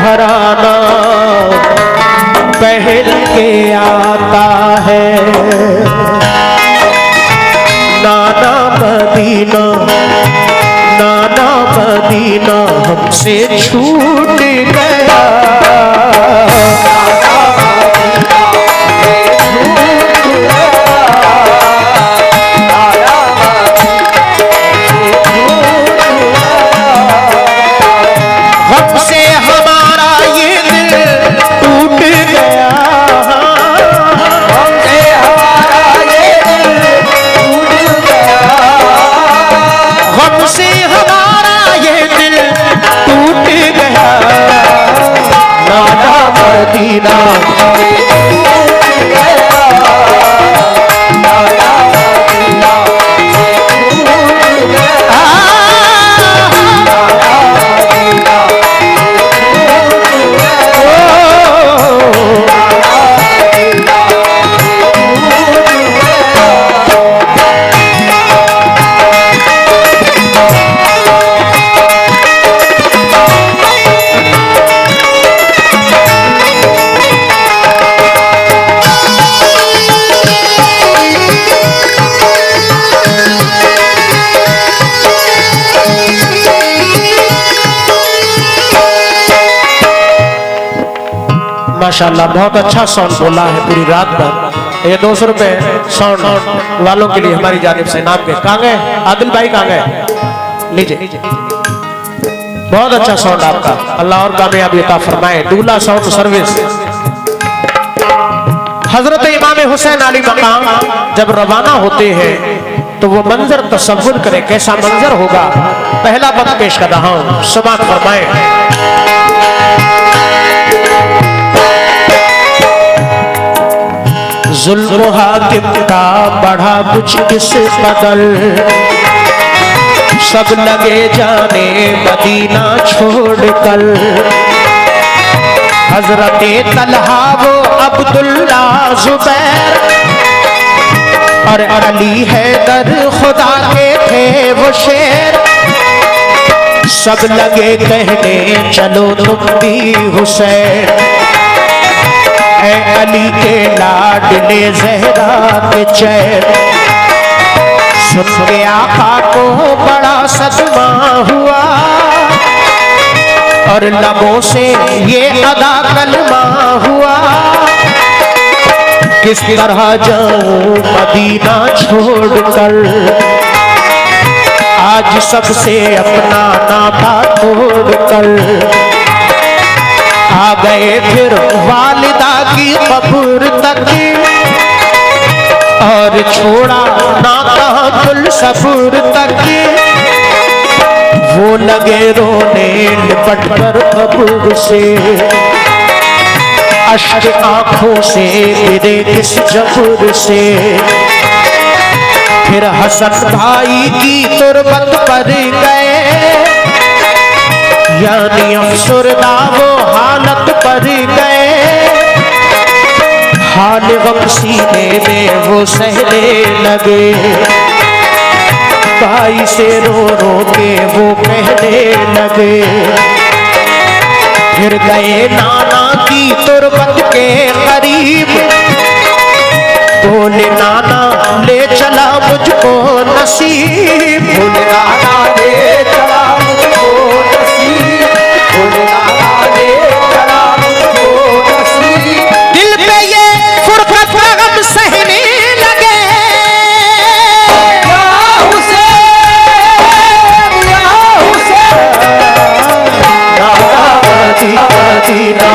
घराना पहल के आता है। नाना मदीना, नाना मदीना हमसे छूट गया। माशाल्लाह बहुत अच्छा साउंड बोला है पूरी रात भर। ये 200 रुपए साउंड वालों के लिए हमारी जानिब से नाम के। कहाँ गए आदिल भाई, कहाँ गए? लीजिए, बहुत अच्छा साउंड आपका, अल्लाह और कामयाबी अता फरमाए। दूल्हा साउंड सर्विस। हजरत इमाम हुसैन अली मकाम जब रवाना होते हैं तो वो मंजर तसव्वुर करें, कैसा मंजर होगा। पहला वक्त पेश कर रहा हूं, समाअत फरमाए। जुल्म हाकिम का बढ़ा कुछ किस बदल, सब लगे जाने मदीना छोड़ कर। हजरते तलहा वो अब्दुल्ला जुबैर और अली हैदर खुदा के थे वो शेर। सब लगे कहने चलो तुम भी हुसैन, अली के लाडले ज़हरा के चैन। सुन के आका को बड़ा सदमा हुआ और लबों से ये अदा कलमा हुआ। किस तरह जाऊं मदीना छोड़कर, आज सबसे अपना नाता तोड़कर। आ गए फिर वालिदा की कब्र तक और छोड़ा नाता कुल सफर तक। वो लगे रोने लिपट कर कब्र से, अश्क आंखों से गिरे किस जबर से। फिर हसन भाई की तुरबत पर गए, यानी अफसरदा वो हालत पर गए। हाल गम सीने में वो सहने लगे, भाई से रो रो के वो कहने लगे। फिर गए नाना की तुरबत के करीब, बोले नाना ले चला मुझको नसीब। बोले नाना ले चला मुझको नसीब, बोले नाना ले चला मुझको नसीब। दिल पे ये फुरकत का गम सहने लगे, या हुसैन या हुसैन। मदीना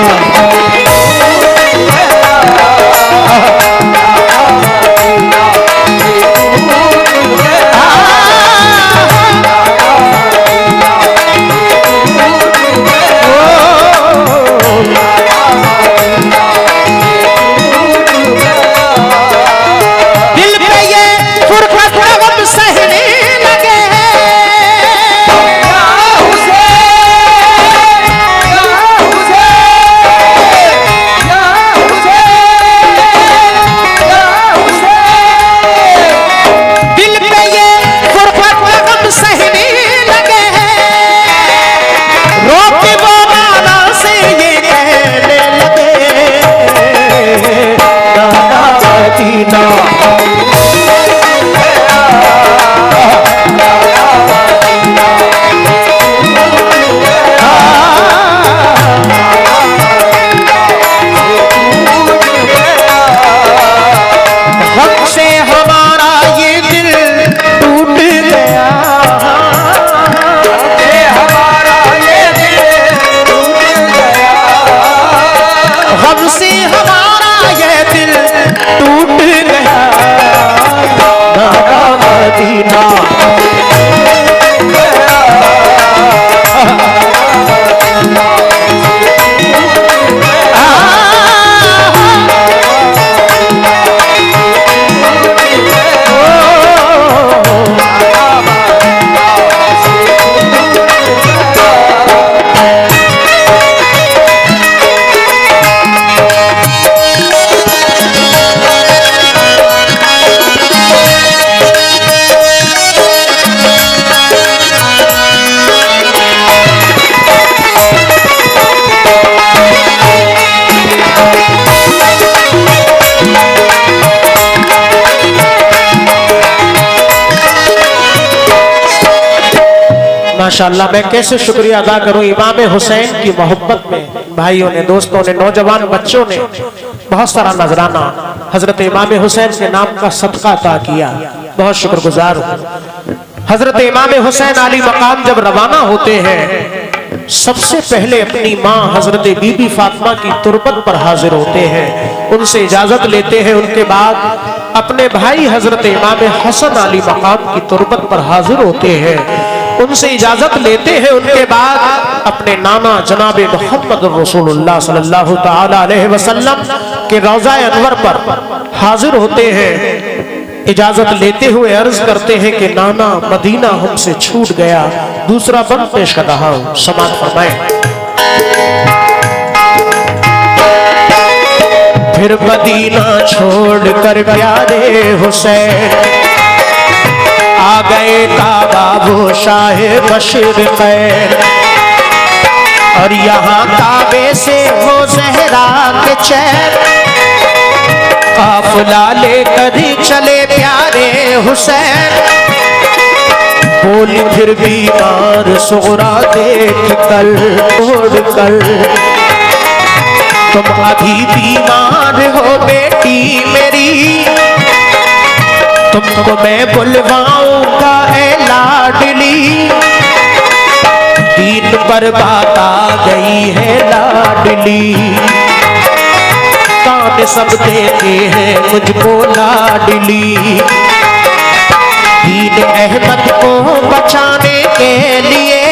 माशाअल्लाह मैं कैसे शुक्रिया अदा करूं इमाम हुसैन की मोहब्बत में भाइयों ने, दोस्तों ने, नौजवान बच्चों ने बहुत सारा नजराना हजरत इमाम हुसैन के नाम का सदका अता किया। बहुत शुक्रगुजार हूं। हजरत इमाम हुसैन आली मकाम जब रवाना होते हैं सबसे पहले अपनी माँ हजरत बीबी फातिमा की तुरबत पर हाजिर होते हैं, उनसे इजाजत लेते हैं। उनके बाद अपने भाई हजरत इमाम हसन आली मकाम की तुरबत पर हाजिर होते हैं, उनसे इजाजत लेते हैं। उनके बाद अपने नाना जनाब मोहम्मद रसूलुल्लाह सल्लल्लाहु तआला अलैहि वसल्लम के रोज़ा अनवर पर हाजिर होते हैं। इजाजत लेते हुए अर्ज करते हैं कि नाना मदीना हमसे छूट गया, दूसरा बंद पेश कर रहा हूं, समाअत फरमाएं। फिर मदीना छोड़कर प्यारे हुसैन आ गए काबा वो शाह बशीर खैर, और यहाँ काबे से वो जहरा के चैन काफिला लेकर चले प्यारे हुसैन। बोली फिर बीमार सुगरा देख कर उड़ कर, तुम अभी बीमार हो बेटी मेरी, तुमको मैं बुलवाऊंगा ए लाडली। दीन पर बात आ गई है लाडली, कान सब देते हैं मुझको लाडली। दीन अहमद को बचाने के लिए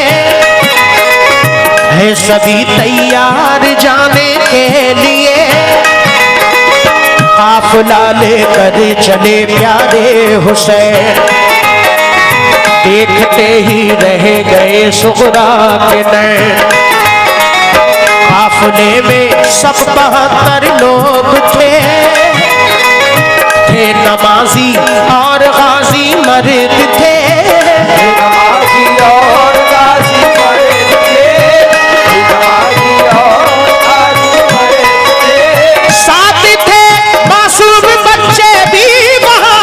है सभी तैयार जाने के लिए। काफिला लेकर चले प्यारे हुसैन, देखते ही रह गए सुगरा के नैन। काफिले में सब 72 लोग थे नमाजी और गाजी मर्द थे, नमाजी और गाजी मर्द थे, नमाजी और गाजी मर्द थे। साथ थे मासूम बच्चे भी वहाँ,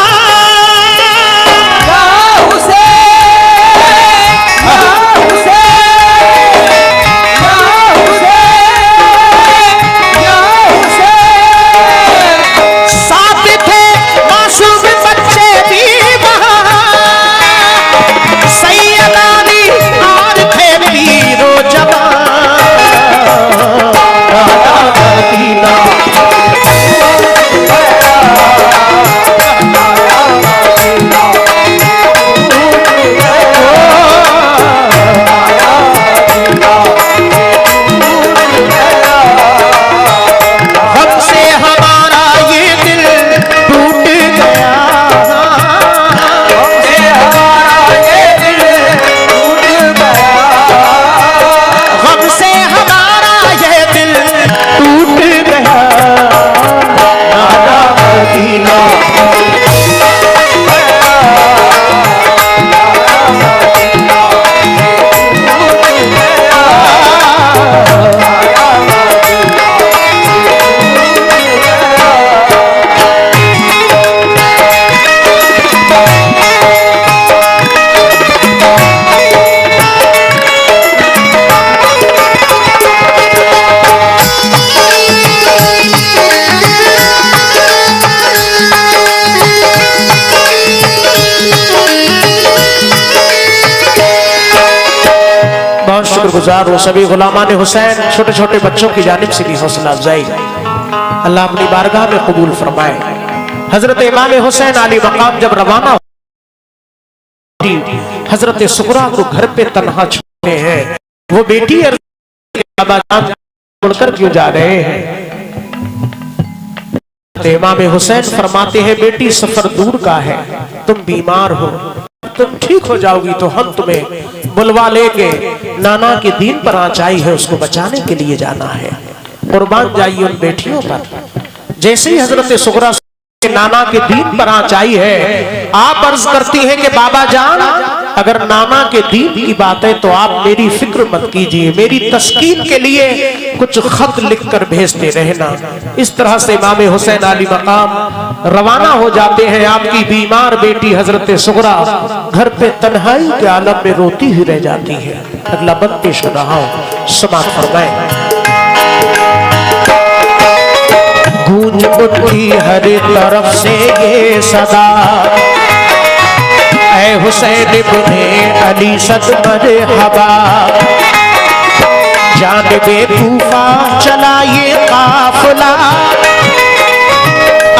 शुक्रगुजार हूँ सभी गुलामान हुसैन, छोटे छोटे बच्चों की जानिब से भी हौसला अफजाई अल्लाह अपनी बारगाह में कबूल फरमाए। हजरत इमाम हुसैन आली मकाम जब रवाना हजरत सुगरा को घर पे तन्हा छोड़ते हैं, वो बेटी बाबा जान छोड़कर क्यों जा रहे हैं? इमाम हुसैन फरमाते हैं बेटी सफर दूर का है, तुम बीमार हो, तुम ठीक हो जाओगी तो हम तुम्हें बुलवा लेंगे। नाना के दीन पर आंचाई है, उसको बचाने के लिए जाना है, कुर्बान जाइए उन बेटियों पर। जैसे ही हजरत सुगरा नाना के दीन पर आंचाई है, आप अर्ज करती हैं कि बाबा जान अगर नाना के दीन की बात है तो आप मेरी फिक्र मत कीजिए, मेरी तस्कीन के लिए कुछ खत लिखकर भेजते रहना। इस तरह से इमाम हुसैन अली मकाम रवाना हो जाते हैं। आपकी बीमार बेटी हजरत सुगरा घर पे तन्हाई के आलम में रोती हुई रह जाती है। अगला बंद पेश कर रहा हूं, समाप्त फरमाएं। गूंज उठी हर तरफ से ये सदा, ऐ हुसैन इब्ने अली सद मरहबा। जानिबे कूफा चला ये काफिला,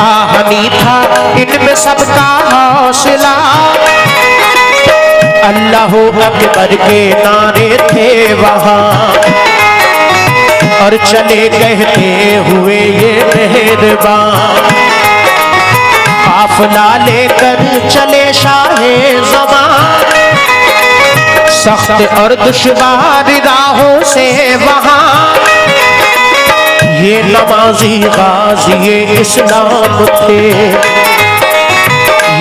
आहनी था इनमें सबका हौसला। अल्लाह अकबर के नारे थे वहाँ, और चले कहते हुए ये मेहरबान। काफिला लेकर चले शाहे ज़मान, सख्त और दुश्वार राहों से वहाँ। ये नमाजी गाज़ी इस्लाम थे,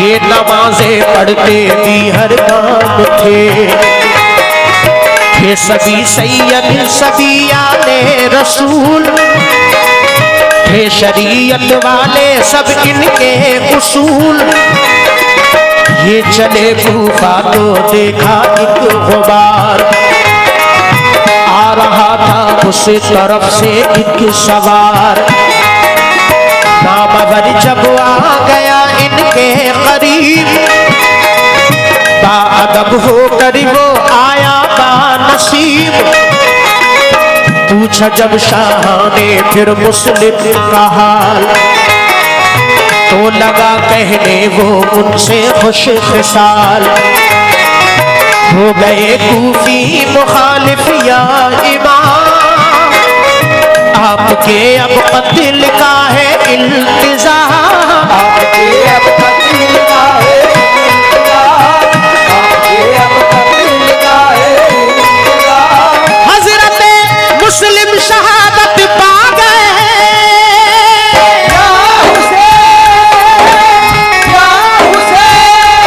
ये नमाज़ें पढ़ते भी हर काम थे। ये सभी सैयद सभी आले रसूल थे, शरीयत वाले सब इनके उसूल। ये चले कूफा तो देखा एक गुबार, आ रहा था उस तरफ से एक सवार। नामवर जब आ गया इनके करीब, बाअदब होकर वो आया बानसीब। पूछा जब शाह ने फिर मुस्लिम का हाल, तो लगा कहने वो उनसे खुश खिसाल। हो गए कूफी मुखालिफ या इमाम, आपके अब कत्ल का है इल्तिज़ाम। आपके अब कत्ल का है इल्तिज़ाम, आपके अब कत्ल का है इल्तिज़ाम। हजरत मुस्लिम शहादत पा गए, या हुसैन, या हुसैन,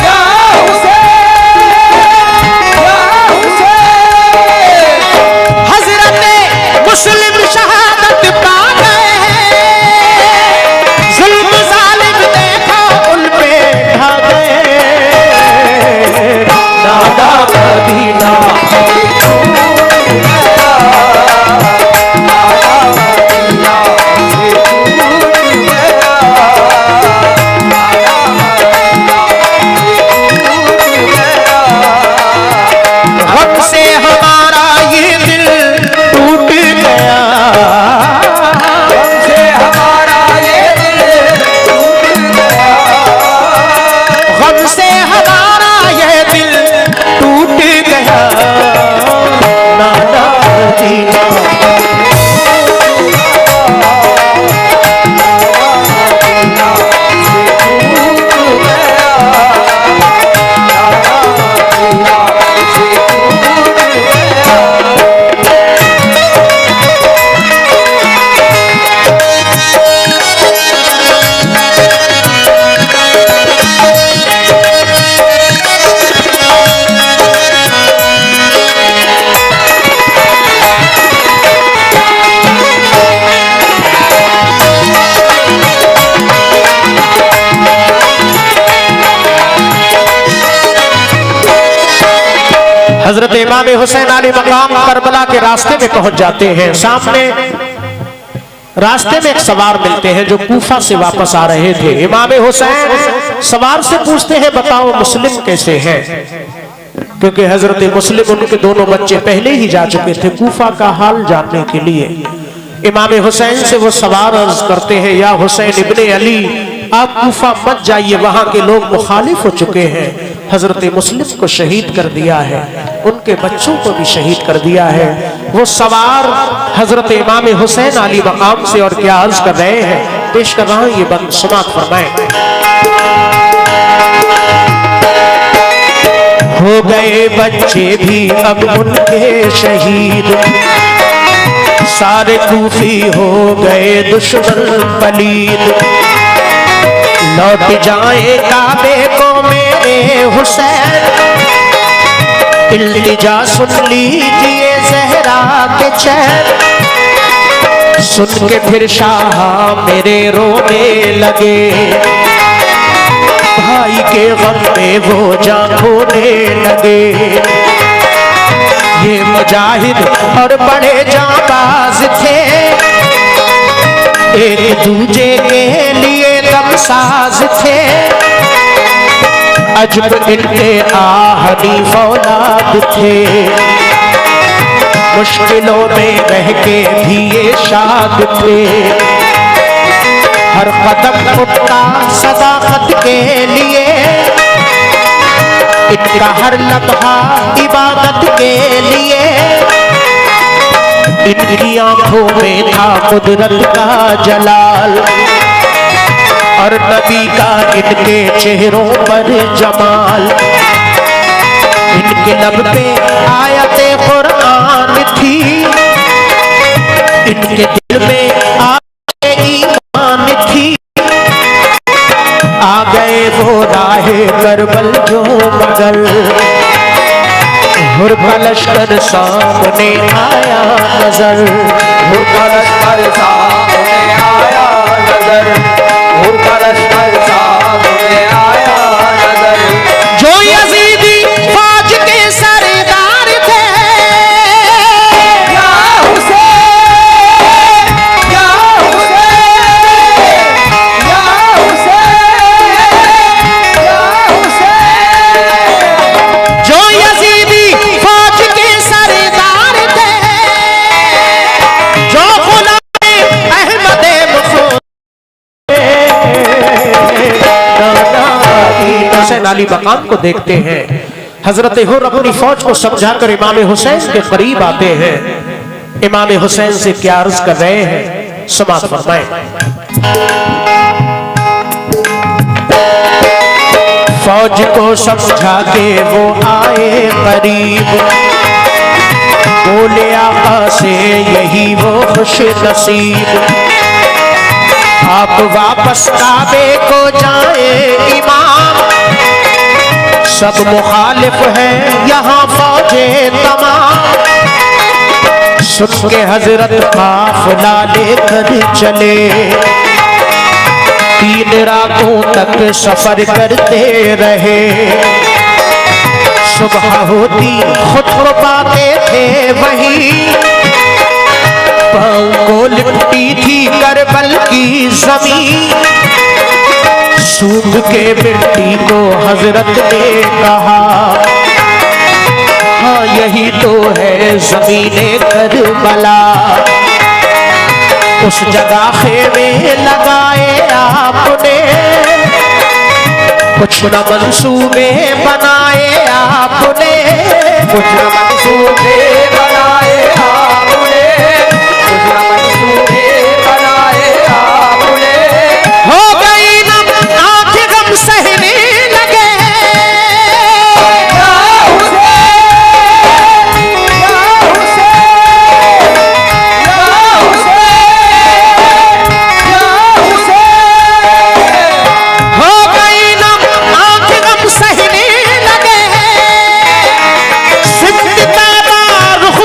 या हुसैन, या हुसैन। हजरत मुस्लिम शहादत पा गए। जुल्म जालिम देखा उन पे ढा गए। नादा मदीना गम से हमारा ये दिल टूट गया, से हमारा ये दिल टूट गया। गम से हमारा ये दिल टूट गया। नाना मदीना हजरत इमाम हुसैन अली मकाम करबला के रास्ते में पहुंच जाते हैं। सामने रास्ते में एक सवार मिलते हैं जो कूफा से वापस आ रहे थे। इमाम हुसैन सवार से पूछते हैं बताओ मुस्लिम कैसे हैं, क्योंकि हजरत मुस्लिम उनके दोनों बच्चे पहले ही जा चुके थे कूफा का हाल जानने के लिए। इमाम हुसैन से वो सवार अर्ज करते हैं या हुसैन इब्ने अली आप कूफा मत जाइए, वहां के लोग मुखालिफ हो चुके हैं। हजरत मुस्लिम को शहीद कर दिया है, उनके बच्चों को भी शहीद कर दिया है। वो सवार हजरत इमाम हुसैन अली मकाम से और क्या अर्ज कर रहे हैं, पेश कर रहा हूं, ये बंद समाप्त फरमाएं। हो गए बच्चे भी अब उनके शहीद, सारे कूफी हो गए दुश्मन पलीद। लौट जाए काबे को मेरे हुसैन, इल्तिजा सुन लीजिए ज़हरा के चैन। सुन के फिर शाह मेरे रोने लगे, भाई के गम में वो जान खोने लगे। ये मुजाहिद और बड़े जाबाज थे, एक दूजे के लिए दमसाज थे। अजब इनके आहनी फौलाद थे, मुश्किलों में रह के भी ये शाद थे। हर कदम उठता सदाकत के लिए, इनका हर लम्हा इबादत के लिए। इनकी आंखों में था कुदरत का जलाल, और नबी का इनके चेहरों पर जमाल। इनके लब पे आयते कुरान थी, इनके दिल में आयते ईमान थी। आ गए वो राहे करबल जो मगर, हुर का लश्कर सामने आया नजर। हुर का लश्कर सामने आया नजर, हुर का लश्कर सामने आया नजर। जो यजीदी फौज के सरदार थे, या हुसैन, या हुसैन, या हुसैन, या हुसैन। जो यजीदी फौज के सरदार थे, जो गुलाम अहमद हुसैन अली मकाम को देखते हैं। हजरत हुर अपनी फौज को समझाकर इमाम हुसैन के करीब आते हैं। इमाम हुसैन से क्या अर्ज कर रहे हैं, समाअत फरमाएं। फौज को समझा के वो आए करीब, बोले आका से यही वो खुश नसीब। आप वापस काबे को जाए इमाम, सब मुखालिफ है यहाँ फौजे तमाम। सुन के हजरत काफिला लेकर चले, 3 रातों तक सफर करते रहे। सुबह होती खुद को पाते थे वही, पाँव को लिपटी थी करबल की जमीन। सूख के मिट्टी को हजरत ने कहा, हाँ यही तो है ज़मीने करबला। उस जगह खेमे लगाए आपने, कुछ न मंसूबे बनाए आपने। कुछ न मंसूबे बनाए आपने, कुछ न मंसूबे बनाए आपने। हो गई नम आँख गम सहने लगे, या हुसैन, या हुसैन, या हुसैन, या हुसैन। हो गई नम आँख गम सहने लगे। सिमट पैदा रुख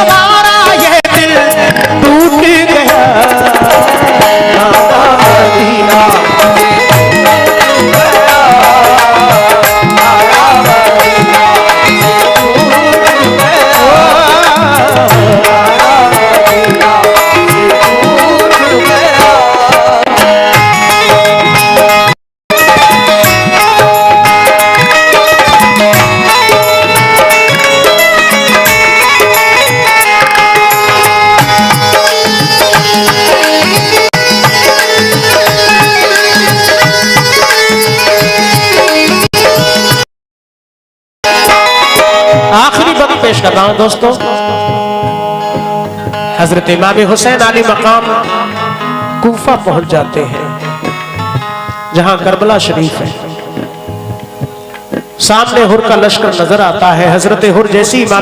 हमारा ये दिल टूट गया। मदीना आखिरी बंद पेश कर रहा हूं दोस्तों। हजरत इमाम हुसैन आली मकाम कूफा पहुंच जाते हैं, जहां करबला शरीफ है। सामने हुर का लश्कर नजर आता है। हजरत हुर जैसी इमाम